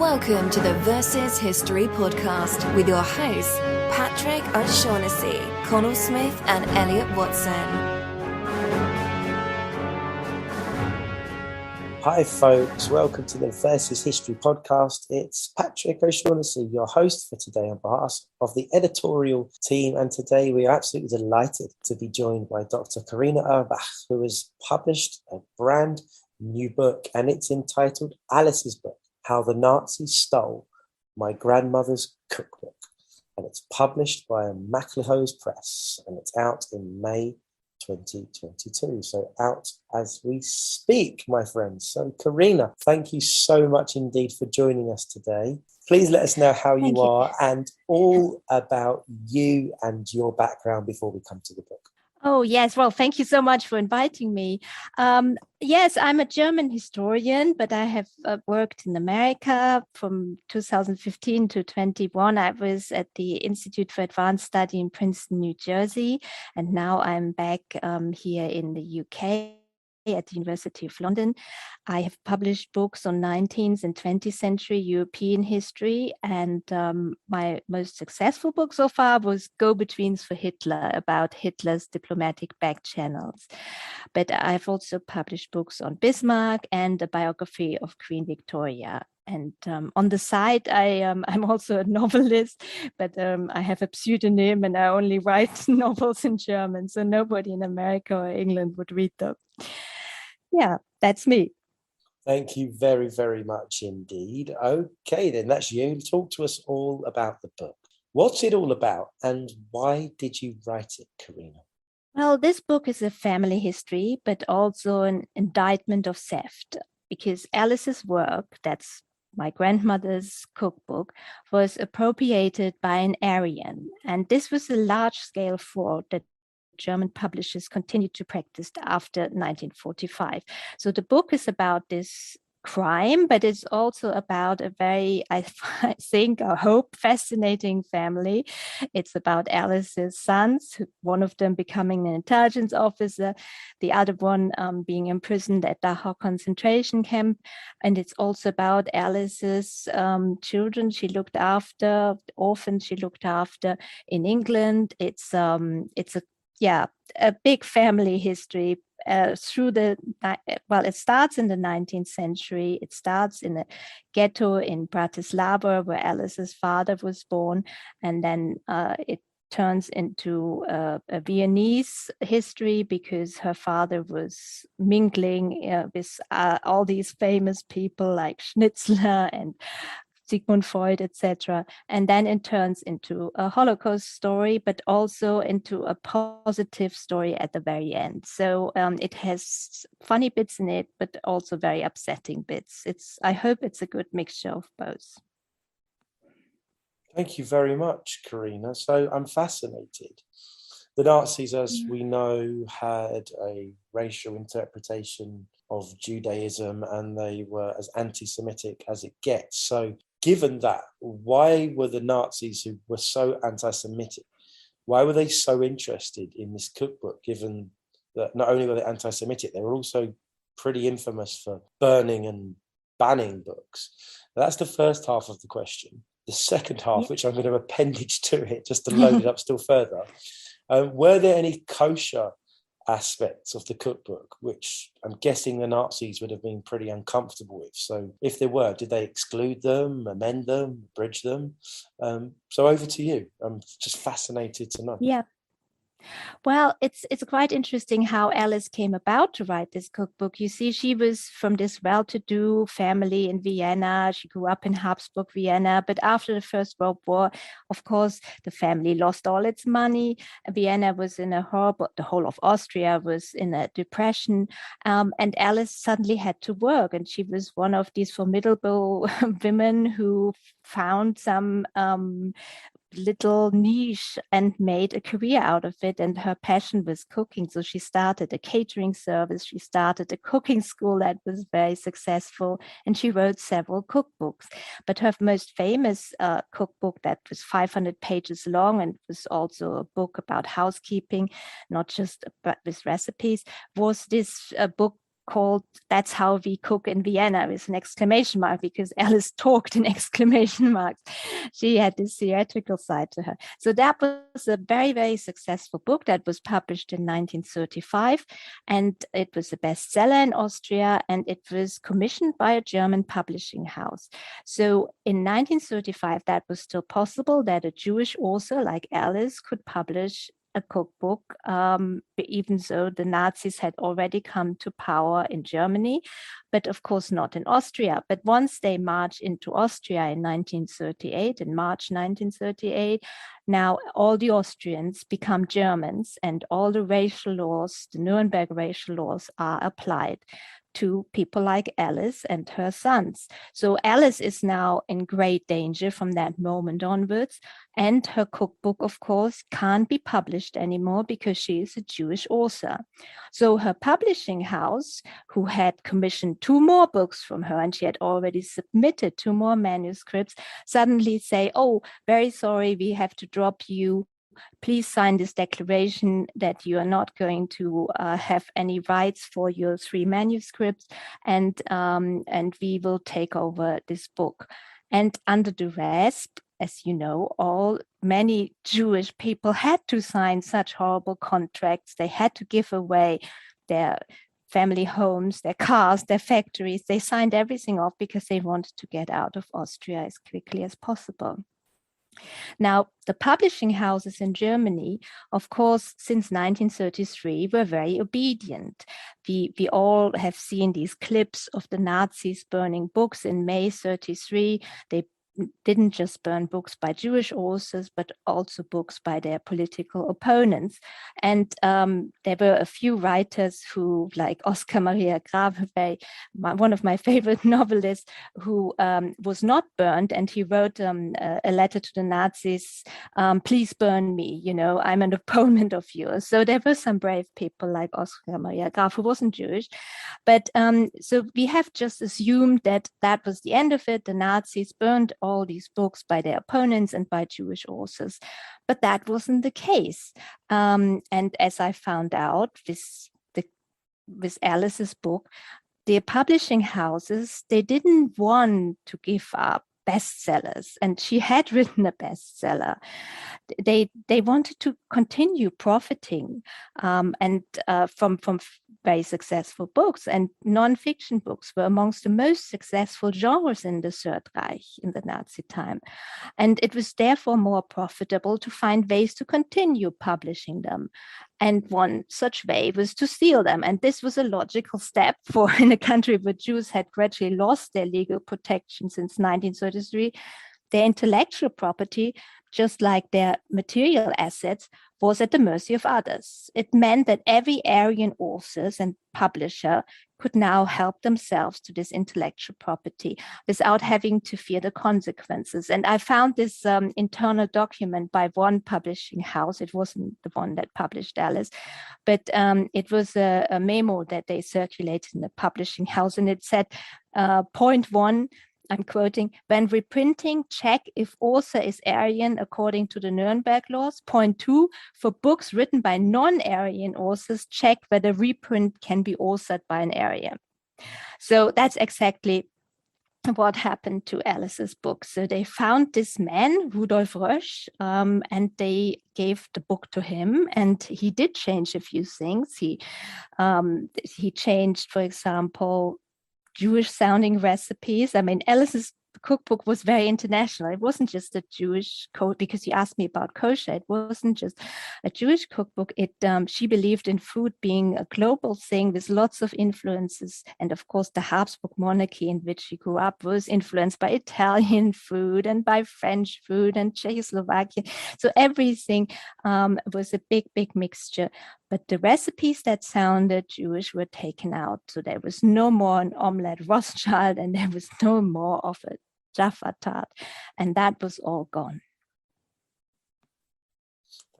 Welcome to the Versus History podcast with your hosts, Patrick O'Shaughnessy, Connell Smith, and Elliot Watson. Hi folks, welcome to the Versus History podcast. It's Patrick O'Shaughnessy, your host for today on behalf of the editorial team, and today we are absolutely delighted to be joined by Dr. Carina Urbach, who has published a brand new book, and it's entitled Alice's Book: How the Nazis Stole My Grandmother's Cookbook. And it's published by MacLehose Press, and it's out in May 2022. So out as we speak, my friends. So Carina, thank you so much indeed for joining us today. Please let us know how you are and all about you and your background before we come to the book. Oh, yes. Well, thank you so much for inviting me. Yes, I'm a German historian, but I have worked in America from 2015 to 21. I was at the Institute for Advanced Study in Princeton, New Jersey, and now I'm back here in the UK at the University of London. I have published books on 19th and 20th century European history, and my most successful book so far was Go-Betweens for Hitler, about Hitler's diplomatic back channels. But I've also published books on Bismarck and a biography of Queen Victoria. And on the side, I'm also a novelist, but I have a pseudonym and I only write novels in German, so nobody in America or England would read them. Yeah, that's me. Thank you very, very much indeed. Okay, then that's you. Talk to us all about the book. What's it all about and why did you write it, Carina? Well, this book is a family history, but also an indictment of theft, because Alice's work, that's my grandmother's cookbook, was appropriated by an Aryan. And this was a large-scale fraud that German publishers continued to practice after 1945. So the book is about this crime, but it's also about a very, I hope, fascinating family. It's about Alice's sons, one of them becoming an intelligence officer, the other one being imprisoned at Dachau concentration camp. And it's also about Alice's children she looked after, orphans she looked after in England. It's a big family history it starts in the 19th century. It starts in a ghetto in Bratislava where Alice's father was born, and then it turns into a Viennese history because her father was mingling with all these famous people like Schnitzler and Sigmund Freud, etc. And then it turns into a Holocaust story, but also into a positive story at the very end. So it has funny bits in it, but also very upsetting bits. I hope it's a good mixture of both. Thank you very much, Carina. So I'm fascinated. The Nazis, as we know, had a racial interpretation of Judaism, and they were as anti-Semitic as it gets. So given that, why were the Nazis, who were so anti-Semitic, why were they so interested in this cookbook, given that not only were they anti-Semitic, they were also pretty infamous for burning and banning books? That's the first half of the question. The second half, which I'm going to appendage to it just to load it up still further, were there any kosher aspects of the cookbook, which I'm guessing the Nazis would have been pretty uncomfortable with? So if there were, did they exclude them, amend them, bridge them? So over to you. I'm just fascinated to know. Yeah. Well, it's quite interesting how Alice came about to write this cookbook. You see, she was from this well-to-do family in Vienna. She grew up in Habsburg, Vienna. But after the First World War, of course, the family lost all its money. Vienna was in a horrible, the whole of Austria was in a depression. And Alice suddenly had to work. And she was one of these formidable women who found some little niche and made a career out of it, and her passion was cooking. So she started a catering service, she started a cooking school that was very successful, and she wrote several cookbooks. But her most famous cookbook, that was 500 pages long and was also a book about housekeeping, not just with recipes, was this book called That's How We Cook in Vienna with an exclamation mark, because Alice talked in exclamation marks. She had this theatrical side to her. So that was a very, very successful book that was published in 1935, and it was a bestseller in Austria, and it was commissioned by a German publishing house. So in 1935, that was still possible that a Jewish author like Alice could publish a cookbook, even though the Nazis had already come to power in Germany, but of course not in Austria. But once they marched into Austria in 1938, in March 1938, now all the Austrians become Germans, and all the racial laws, the Nuremberg racial laws, are applied to people like Alice and her sons. So Alice is now in great danger from that moment onwards, and her cookbook, of course, can't be published anymore because she is a Jewish author. So her publishing house, who had commissioned 2 more books from her, and she had already submitted 2 more manuscripts, suddenly say, oh, very sorry, we have to drop you. Please sign this declaration that you are not going to have any rights for your 3 manuscripts, and we will take over this book. And under duress, as you know, many Jewish people had to sign such horrible contracts. They had to give away their family homes, their cars, their factories. They signed everything off because they wanted to get out of Austria as quickly as possible. Now, the publishing houses in Germany, of course, since 1933, were very obedient. We all have seen these clips of the Nazis burning books in May 1933. They didn't just burn books by Jewish authors, but also books by their political opponents. And there were a few writers who, like Oskar Maria Graf, one of my favorite novelists, who was not burned, and he wrote a letter to the Nazis, please burn me, I'm an opponent of yours. So there were some brave people like Oskar Maria Graf, who wasn't Jewish. But so we have just assumed that that was the end of it. The Nazis burned all these books by their opponents and by Jewish authors. But that wasn't the case. And as I found out with Alice's book, the publishing houses, they didn't want to give up bestsellers, and she had written a bestseller. They wanted to continue profiting and from very successful books, and non-fiction books were amongst the most successful genres in the Third Reich in the Nazi time. And it was therefore more profitable to find ways to continue publishing them. And one such way was to steal them. And this was a logical step for in a country where Jews had gradually lost their legal protection since 1933. Their intellectual property, just like their material assets, was at the mercy of others. It meant that every Aryan author and publisher could now help themselves to this intellectual property without having to fear the consequences. And I found this internal document by one publishing house. It wasn't the one that published Alice, but it was a memo that they circulated in the publishing house. And it said, point 1, I'm quoting, when reprinting, check if author is Aryan according to the Nuremberg laws. Point 2, for books written by non-Aryan authors, check whether reprint can be authored by an Aryan. So that's exactly what happened to Alice's book. So they found this man, Rudolf Rösch, and they gave the book to him, and he did change a few things. He changed, for example, Jewish sounding recipes. I mean, Alice's cookbook was very international. It wasn't just a Jewish because you asked me about kosher. It wasn't just a Jewish cookbook. She believed in food being a global thing with lots of influences. And of course, the Habsburg monarchy in which she grew up was influenced by Italian food and by French food and Czechoslovakian. So everything was a big, big mixture. But the recipes that sounded Jewish were taken out. So there was no more an omelette Rothschild, and there was no more of a Jaffa tart. And that was all gone.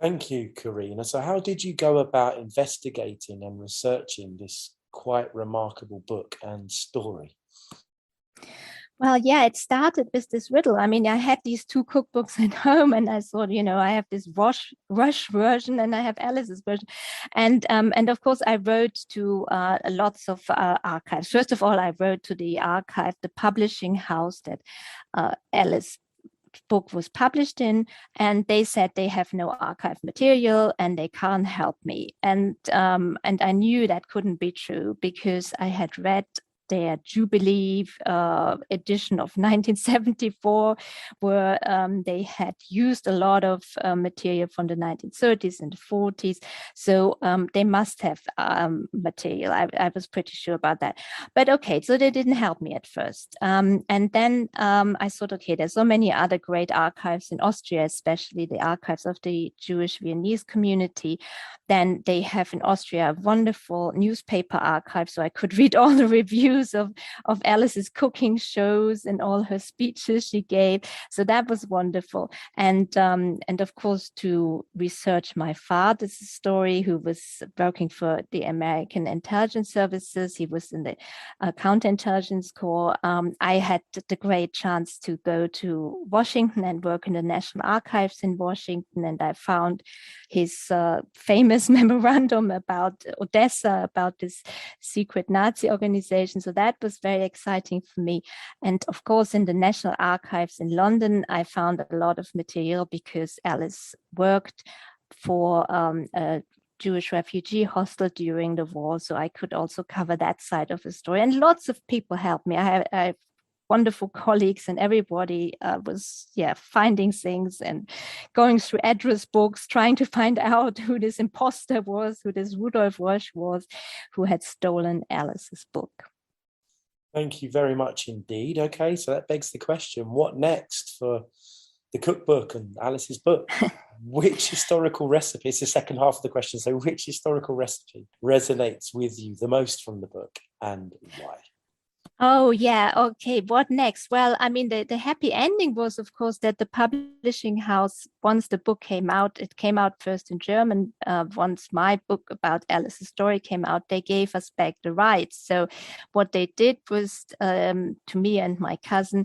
Thank you, Karina. So how did you go about investigating and researching this quite remarkable book and story? Well, yeah, it started with this riddle. I mean, I had these two cookbooks at home, and I thought, I have this Rush version, and I have Alice's version, and of course, I wrote to lots of archives. First of all, I wrote to the archive, the publishing house that Alice book was published in, and they said they have no archive material and they can't help me. And I knew that couldn't be true because I had read their Jubilee edition of 1974, where they had used a lot of material from the 1930s and the 40s. So they must have material. I was pretty sure about that. But okay, so they didn't help me at first. And then I thought, okay, there's so many other great archives in Austria, especially the archives of the Jewish Viennese community. Then they have in Austria a wonderful newspaper archive, so I could read all the reviews of Alice's cooking shows and all her speeches she gave. So that was wonderful. And of course, to research my father's story, who was working for the American Intelligence Services. He was in the Counterintelligence Corps. I had the great chance to go to Washington and work in the National Archives in Washington. And I found his famous memorandum about Odessa, about this secret Nazi organization. So that was very exciting for me. And of course, in the National Archives in London, I found a lot of material because Alice worked for a Jewish refugee hostel during the war. So I could also cover that side of the story. And lots of people helped me. I have wonderful colleagues, and everybody was finding things and going through address books, trying to find out who this imposter was, who this Rudolf Rush was, who had stolen Alice's book. Thank you very much indeed. Okay, so that begs the question, what next for the cookbook and Alice's book? Which historical recipe, it's the second half of the question, so which historical recipe resonates with you the most from the book and why? Oh, yeah. Okay. What next? Well, I mean, the happy ending was, of course, that the publishing house, once the book came out, it came out first in German. Once my book about Alice's story came out, they gave us back the rights. So what they did was, to me and my cousin,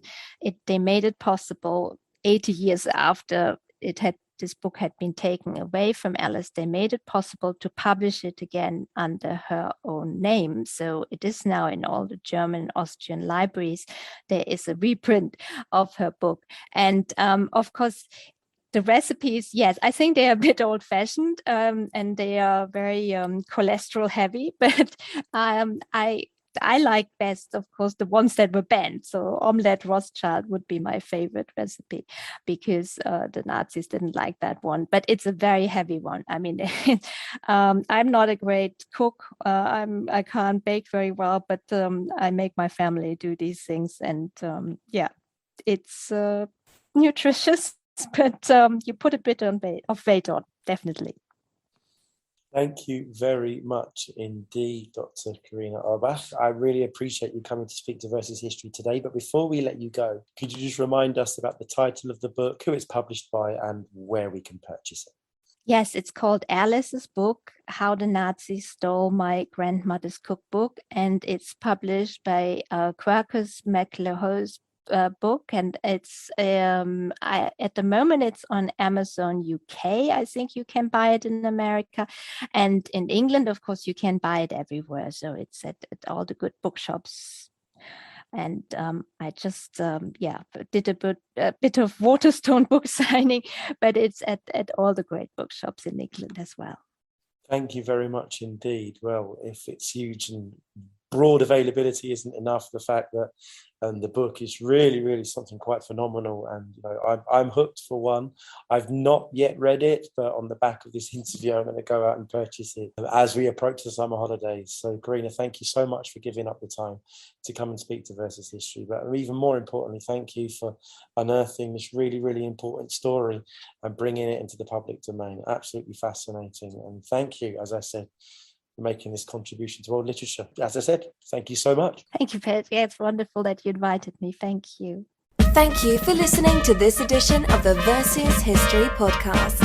they made it possible 80 years after this book had been taken away from Alice, they made it possible to publish it again under her own name. So it is now in all the German and Austrian libraries. There is a reprint of her book. And of course, the recipes, yes, I think they are a bit old-fashioned and they are very cholesterol heavy, but I like best, of course, the ones that were banned. So omelette Rothschild would be my favorite recipe because the Nazis didn't like that one. But it's a very heavy one. I mean, I'm not a great cook. I can't bake very well, but I make my family do these things. And it's nutritious, but you put a bit of weight on, definitely. Thank you very much indeed, Dr. Karina Auerbach. I really appreciate you coming to speak to Versus History today. But before we let you go, could you just remind us about the title of the book, who it's published by, and where we can purchase it? Yes, it's called Alice's Book, How the Nazis Stole My Grandmother's Cookbook. And it's published by Quercus MacLehose book, and it's at the moment it's on Amazon UK. I think you can buy it in America, and in England, of course, you can buy it everywhere. So it's at all the good bookshops. And I just did a bit of Waterstone book signing, but it's at all the great bookshops in England as well. Thank you very much indeed. Well, if it's huge and broad availability isn't enough, the fact that the book is really, really something quite phenomenal. And I'm hooked for one. I've not yet read it, but on the back of this interview, I'm going to go out and purchase it as we approach the summer holidays. So, Karina, thank you so much for giving up the time to come and speak to Versus History. But even more importantly, thank you for unearthing this really, really important story and bringing it into the public domain. Absolutely fascinating. And thank you, as I said, making this contribution to world literature. As I said, thank you so much. Thank you, Pet. Yeah, it's wonderful that you invited me. Thank you. Thank you for listening to this edition of the Versus History podcast.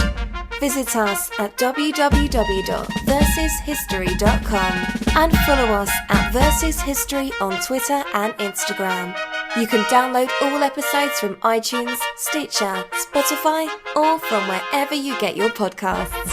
Visit us at www.versushistory.com and follow us at Versus History on Twitter and Instagram. You can download all episodes from iTunes, Stitcher, Spotify, or from wherever you get your podcasts.